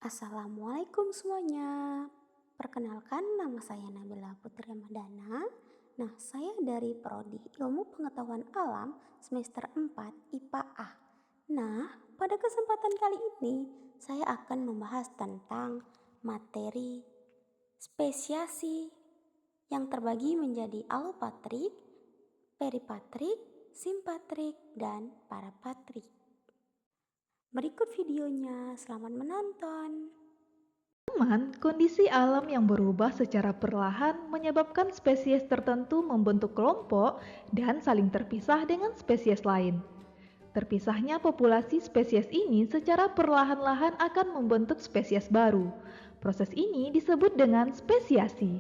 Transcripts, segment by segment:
Assalamualaikum semuanya. Perkenalkan, nama saya Nabila Putri Ramadana. Saya dari Prodi Ilmu Pengetahuan Alam semester 4 IPA A. Pada kesempatan kali ini saya akan membahas tentang materi spesiasi yang terbagi menjadi alopatrik, peripatrik, simpatrik, dan parapatrik. Berikut videonya, selamat menonton. Kondisi alam yang berubah secara perlahan menyebabkan spesies tertentu membentuk kelompok dan saling terpisah dengan spesies lain. Terpisahnya populasi spesies ini secara perlahan-lahan akan membentuk spesies baru. Proses ini disebut dengan spesiasi.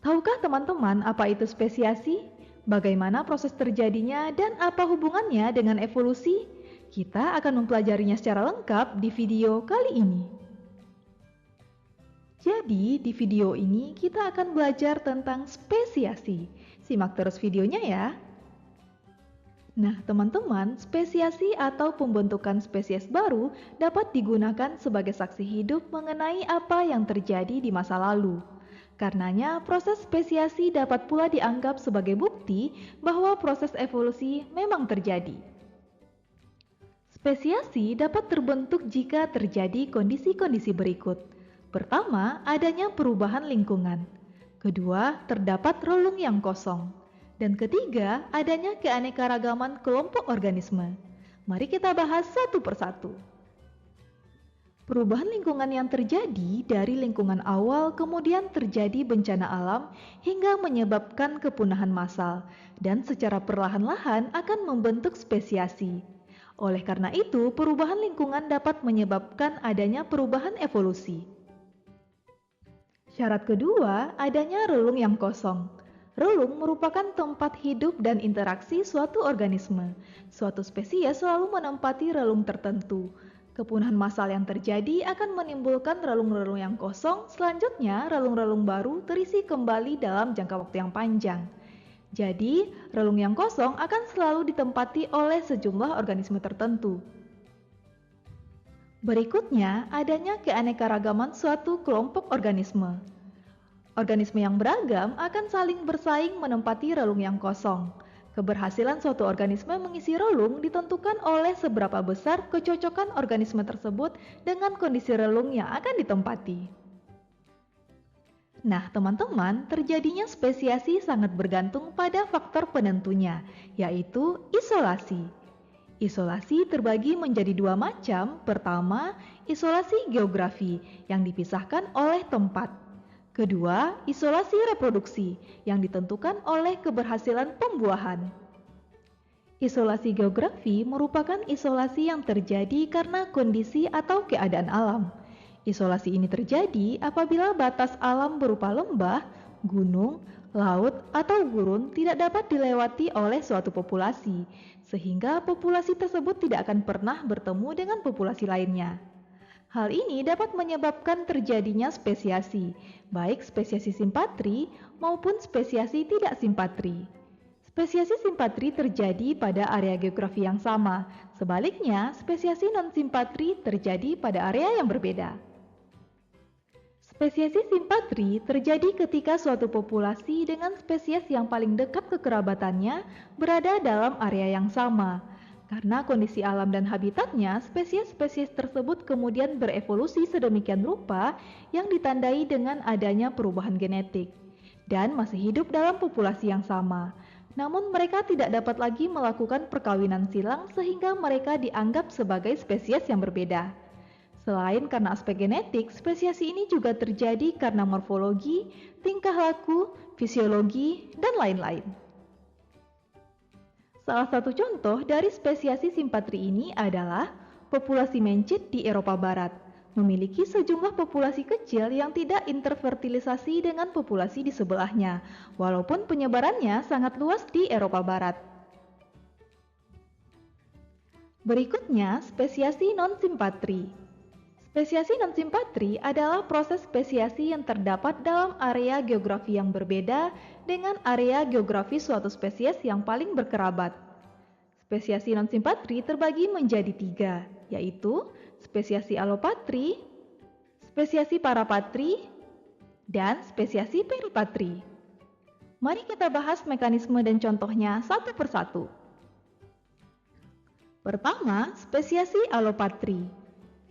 Tahukah teman-teman apa itu spesiasi? Bagaimana proses terjadinya dan apa hubungannya dengan evolusi? Kita akan mempelajarinya secara lengkap di video kali ini. Jadi, di video ini kita akan belajar tentang spesiasi. Simak terus videonya ya. Teman-teman, spesiasi atau pembentukan spesies baru dapat digunakan sebagai saksi hidup mengenai apa yang terjadi di masa lalu. Karenanya, proses spesiasi dapat pula dianggap sebagai bukti bahwa proses evolusi memang terjadi. Spesiasi dapat terbentuk jika terjadi kondisi-kondisi berikut. Pertama, adanya perubahan lingkungan. Kedua, terdapat relung yang kosong. Dan ketiga, adanya keanekaragaman kelompok organisme. Mari kita bahas satu persatu. Perubahan lingkungan yang terjadi dari lingkungan awal kemudian terjadi bencana alam hingga menyebabkan kepunahan massal dan secara perlahan-lahan akan membentuk spesiasi. Oleh karena itu, perubahan lingkungan dapat menyebabkan adanya perubahan evolusi. Syarat kedua, adanya relung yang kosong. Relung merupakan tempat hidup dan interaksi suatu organisme. Suatu spesies selalu menempati relung tertentu. Kepunahan massal yang terjadi akan menimbulkan relung-relung yang kosong, selanjutnya relung-relung baru terisi kembali dalam jangka waktu yang panjang. Jadi, relung yang kosong akan selalu ditempati oleh sejumlah organisme tertentu. Berikutnya, adanya keanekaragaman suatu kelompok organisme. Organisme yang beragam akan saling bersaing menempati relung yang kosong. Keberhasilan suatu organisme mengisi relung ditentukan oleh seberapa besar kecocokan organisme tersebut dengan kondisi relung yang akan ditempati. Teman-teman, terjadinya spesiasi sangat bergantung pada faktor penentunya, yaitu isolasi. Isolasi terbagi menjadi dua macam. Pertama, isolasi geografi yang dipisahkan oleh tempat. Kedua, isolasi reproduksi yang ditentukan oleh keberhasilan pembuahan. Isolasi geografi merupakan isolasi yang terjadi karena kondisi atau keadaan alam. Isolasi ini terjadi apabila batas alam berupa lembah, gunung, laut, atau gurun tidak dapat dilewati oleh suatu populasi, sehingga populasi tersebut tidak akan pernah bertemu dengan populasi lainnya. Hal ini dapat menyebabkan terjadinya spesiasi, baik spesiasi simpatri maupun spesiasi tidak simpatri. Spesiasi simpatri terjadi pada area geografi yang sama, sebaliknya spesiasi non-simpatri terjadi pada area yang berbeda. Spesiasi simpatri terjadi ketika suatu populasi dengan spesies yang paling dekat kekerabatannya berada dalam area yang sama. Karena kondisi alam dan habitatnya, spesies-spesies tersebut kemudian berevolusi sedemikian rupa yang ditandai dengan adanya perubahan genetik dan masih hidup dalam populasi yang sama. Namun mereka tidak dapat lagi melakukan perkawinan silang sehingga mereka dianggap sebagai spesies yang berbeda. Selain karena aspek genetik, spesiasi ini juga terjadi karena morfologi, tingkah laku, fisiologi, dan lain-lain. Salah satu contoh dari spesiasi simpatri ini adalah populasi mencit di Eropa Barat, memiliki sejumlah populasi kecil yang tidak interfertilisasi dengan populasi di sebelahnya, walaupun penyebarannya sangat luas di Eropa Barat. Berikutnya, spesiasi non-simpatri. Spesiasi non-simpatri adalah proses spesiasi yang terdapat dalam area geografi yang berbeda dengan area geografi suatu spesies yang paling berkerabat. Spesiasi non-simpatri terbagi menjadi 3, yaitu spesiasi alopatri, spesiasi parapatri, dan spesiasi peripatri. Mari kita bahas mekanisme dan contohnya satu persatu. Pertama, spesiasi alopatri.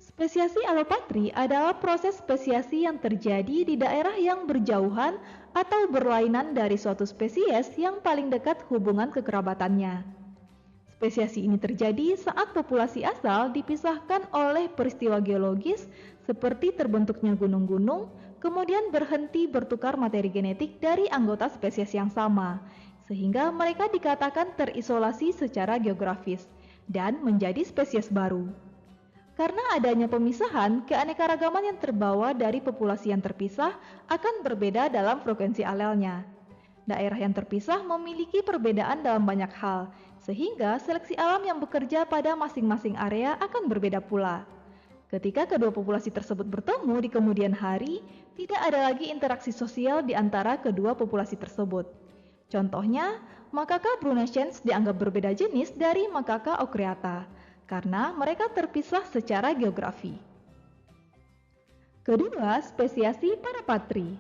Spesiasi alopatri adalah proses spesiasi yang terjadi di daerah yang berjauhan atau berlainan dari suatu spesies yang paling dekat hubungan kekerabatannya. Spesiasi ini terjadi saat populasi asal dipisahkan oleh peristiwa geologis seperti terbentuknya gunung-gunung, kemudian berhenti bertukar materi genetik dari anggota spesies yang sama, sehingga mereka dikatakan terisolasi secara geografis dan menjadi spesies baru. Karena adanya pemisahan, keanekaragaman yang terbawa dari populasi yang terpisah akan berbeda dalam frekuensi alelnya. Daerah yang terpisah memiliki perbedaan dalam banyak hal, sehingga seleksi alam yang bekerja pada masing-masing area akan berbeda pula. Ketika kedua populasi tersebut bertemu di kemudian hari, tidak ada lagi interaksi sosial di antara kedua populasi tersebut. Contohnya, makaka brunnescens dianggap berbeda jenis dari makaka ocreata, karena mereka terpisah secara geografi. Kedua, spesiasi parapatri.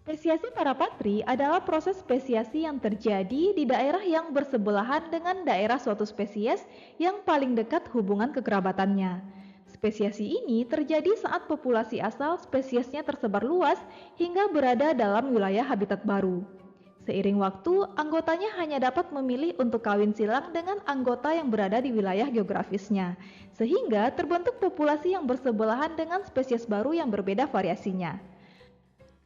Spesiasi parapatri adalah proses spesiasi yang terjadi di daerah yang bersebelahan dengan daerah suatu spesies yang paling dekat hubungan kekerabatannya. Spesiasi ini terjadi saat populasi asal spesiesnya tersebar luas hingga berada dalam wilayah habitat baru. Seiring waktu, anggotanya hanya dapat memilih untuk kawin silang dengan anggota yang berada di wilayah geografisnya, sehingga terbentuk populasi yang bersebelahan dengan spesies baru yang berbeda variasinya.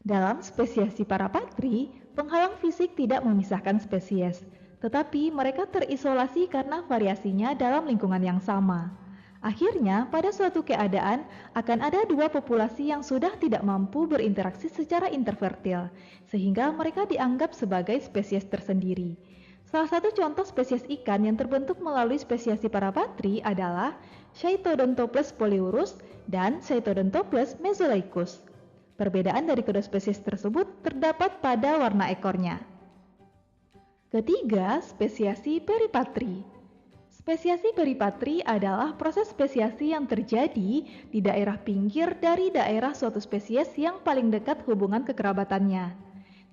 Dalam spesiasi parapatri, penghalang fisik tidak memisahkan spesies, tetapi mereka terisolasi karena variasinya dalam lingkungan yang sama. Akhirnya, pada suatu keadaan, akan ada dua populasi yang sudah tidak mampu berinteraksi secara interfertil, sehingga mereka dianggap sebagai spesies tersendiri. Salah satu contoh spesies ikan yang terbentuk melalui spesiasi parapatri adalah Chaetodontoples polyurus dan Chaetodontoples mesoleucus. Perbedaan dari kedua spesies tersebut terdapat pada warna ekornya. Ketiga, spesiasi peripatri. Spesiasi peripatri adalah proses spesiasi yang terjadi di daerah pinggir dari daerah suatu spesies yang paling dekat hubungan kekerabatannya.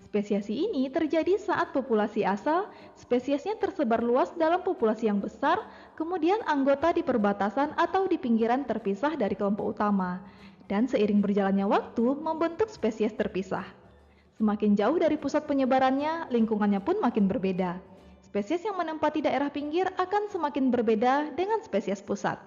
Spesiasi ini terjadi saat populasi asal spesiesnya tersebar luas dalam populasi yang besar, kemudian anggota di perbatasan atau di pinggiran terpisah dari kelompok utama, dan seiring berjalannya waktu membentuk spesies terpisah. Semakin jauh dari pusat penyebarannya, lingkungannya pun makin berbeda. Spesies yang menempati daerah pinggir akan semakin berbeda dengan spesies pusat.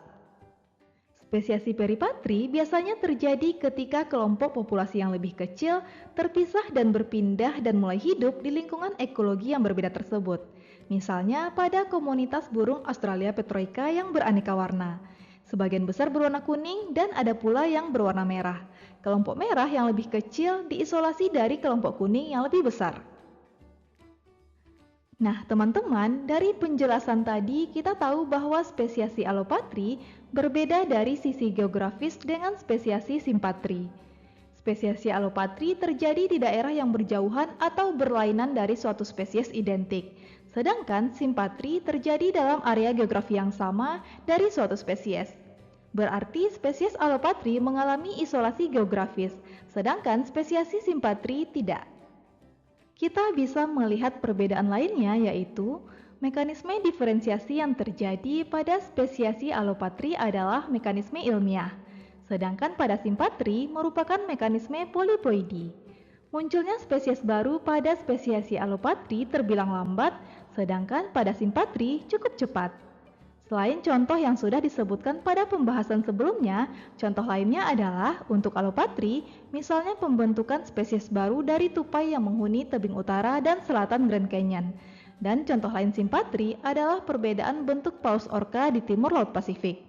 Spesiasi peripatri biasanya terjadi ketika kelompok populasi yang lebih kecil terpisah dan berpindah dan mulai hidup di lingkungan ekologi yang berbeda tersebut. Misalnya pada komunitas burung Australia petroica yang beraneka warna. Sebagian besar berwarna kuning dan ada pula yang berwarna merah. Kelompok merah yang lebih kecil diisolasi dari kelompok kuning yang lebih besar. Nah, teman-teman, dari penjelasan tadi kita tahu bahwa spesiasi alopatri berbeda dari sisi geografis dengan spesiasi simpatri. Spesiasi alopatri terjadi di daerah yang berjauhan atau berlainan dari suatu spesies identik, sedangkan simpatri terjadi dalam area geografi yang sama dari suatu spesies. Berarti spesies alopatri mengalami isolasi geografis, sedangkan spesiasi simpatri tidak. Kita bisa melihat perbedaan lainnya, yaitu mekanisme diferensiasi yang terjadi pada spesiasi alopatri adalah mekanisme ilmiah, sedangkan pada simpatri merupakan mekanisme poliploidi. Munculnya spesies baru pada spesiasi alopatri terbilang lambat, sedangkan pada simpatri cukup cepat. Selain contoh yang sudah disebutkan pada pembahasan sebelumnya, contoh lainnya adalah untuk alopatri, misalnya pembentukan spesies baru dari tupai yang menghuni tebing utara dan selatan Grand Canyon. Dan contoh lain simpatri adalah perbedaan bentuk paus orca di timur Laut Pasifik.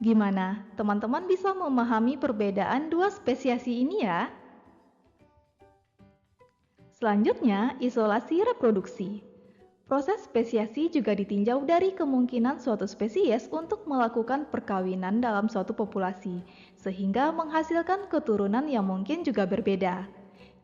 Gimana? Teman-teman bisa memahami perbedaan dua spesiasi ini ya? Selanjutnya, isolasi reproduksi. Proses spesiasi juga ditinjau dari kemungkinan suatu spesies untuk melakukan perkawinan dalam suatu populasi, sehingga menghasilkan keturunan yang mungkin juga berbeda.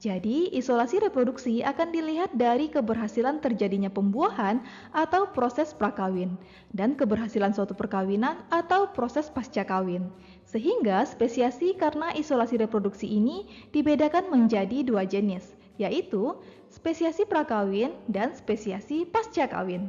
Jadi, isolasi reproduksi akan dilihat dari keberhasilan terjadinya pembuahan atau proses prakawin, dan keberhasilan suatu perkawinan atau proses pasca kawin, Sehingga spesiasi karena isolasi reproduksi ini dibedakan menjadi dua jenis, yaitu spesiasi prakawin dan spesiasi pasca kawin.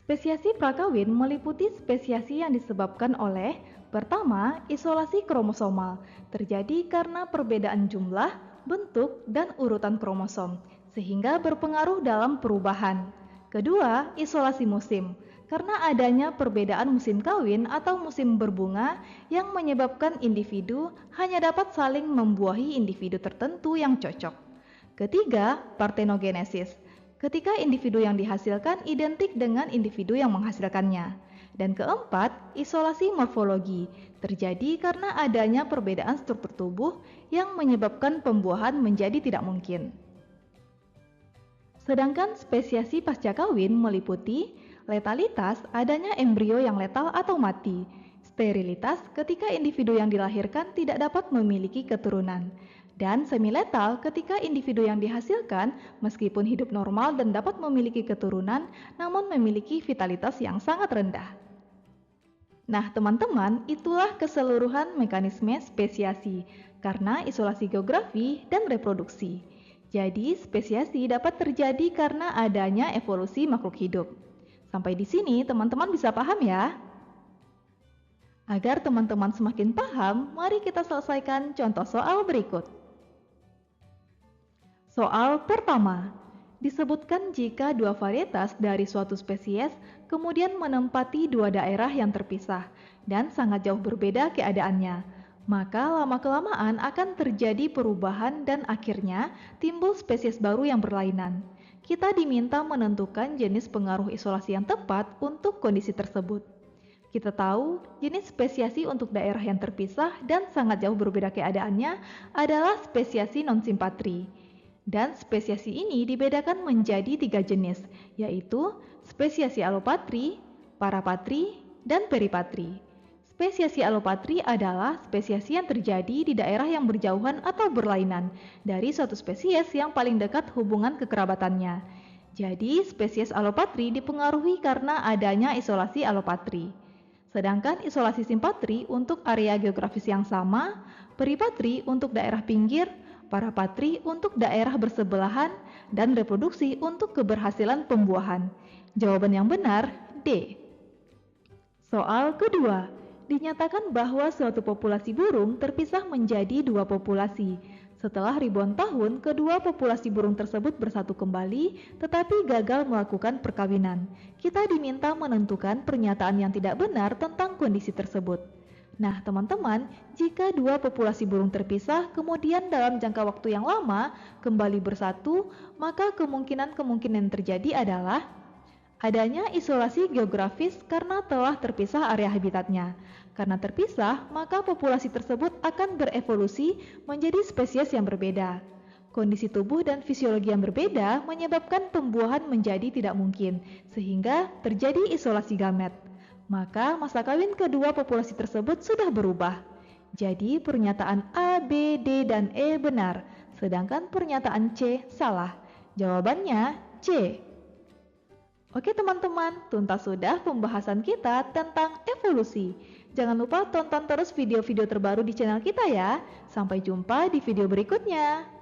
Spesiasi prakawin meliputi spesiasi yang disebabkan oleh pertama, isolasi kromosomal, terjadi karena perbedaan jumlah, bentuk, dan urutan kromosom, sehingga berpengaruh dalam perubahan. Kedua, isolasi musim, karena adanya perbedaan musim kawin atau musim berbunga yang menyebabkan individu hanya dapat saling membuahi individu tertentu yang cocok. Ketiga, partenogenesis, ketika individu yang dihasilkan identik dengan individu yang menghasilkannya. Dan keempat, isolasi morfologi, terjadi karena adanya perbedaan struktur tubuh yang menyebabkan pembuahan menjadi tidak mungkin. Sedangkan spesiasi pasca kawin meliputi letalitas, adanya embrio yang letal atau mati, sterilitas, ketika individu yang dilahirkan tidak dapat memiliki keturunan, dan semiletal ketika individu yang dihasilkan meskipun hidup normal dan dapat memiliki keturunan namun memiliki vitalitas yang sangat rendah. Nah teman-teman, itulah keseluruhan mekanisme spesiasi karena isolasi geografi dan reproduksi. Jadi spesiasi dapat terjadi karena adanya evolusi makhluk hidup. Sampai di sini teman-teman bisa paham ya? Agar teman-teman semakin paham, mari kita selesaikan contoh soal berikut. Soal pertama, disebutkan jika dua varietas dari suatu spesies kemudian menempati dua daerah yang terpisah dan sangat jauh berbeda keadaannya, maka lama-kelamaan akan terjadi perubahan dan akhirnya timbul spesies baru yang berlainan. Kita diminta menentukan jenis pengaruh isolasi yang tepat untuk kondisi tersebut. Kita tahu jenis spesiasi untuk daerah yang terpisah dan sangat jauh berbeda keadaannya adalah spesiasi non-simpatri. Dan spesiasi ini dibedakan menjadi tiga jenis, yaitu spesiasi alopatri, parapatri, dan peripatri. Spesiasi alopatri adalah spesiasi yang terjadi di daerah yang berjauhan atau berlainan dari suatu spesies yang paling dekat hubungan kekerabatannya. Jadi, spesies alopatri dipengaruhi karena adanya isolasi alopatri. Sedangkan isolasi simpatri untuk area geografis yang sama, peripatri untuk daerah pinggir, parapatri untuk daerah bersebelahan, dan reproduksi untuk keberhasilan pembuahan. Jawaban yang benar D. Soal kedua, dinyatakan bahwa suatu populasi burung terpisah menjadi dua populasi. Setelah ribuan tahun, kedua populasi burung tersebut bersatu kembali, tetapi gagal melakukan perkawinan. Kita diminta menentukan pernyataan yang tidak benar tentang kondisi tersebut. Nah, teman-teman, jika dua populasi burung terpisah, kemudian dalam jangka waktu yang lama kembali bersatu, maka kemungkinan yang terjadi adalah adanya isolasi geografis karena telah terpisah area habitatnya. Karena terpisah, maka populasi tersebut akan berevolusi menjadi spesies yang berbeda. Kondisi tubuh dan fisiologi yang berbeda menyebabkan pembuahan menjadi tidak mungkin, sehingga terjadi isolasi gamet. Maka masa kawin kedua populasi tersebut sudah berubah. Jadi pernyataan A, B, D, dan E benar, sedangkan pernyataan C salah. Jawabannya C. Oke teman-teman, tuntas sudah pembahasan kita tentang evolusi. Jangan lupa tonton terus video-video terbaru di channel kita ya. Sampai jumpa di video berikutnya.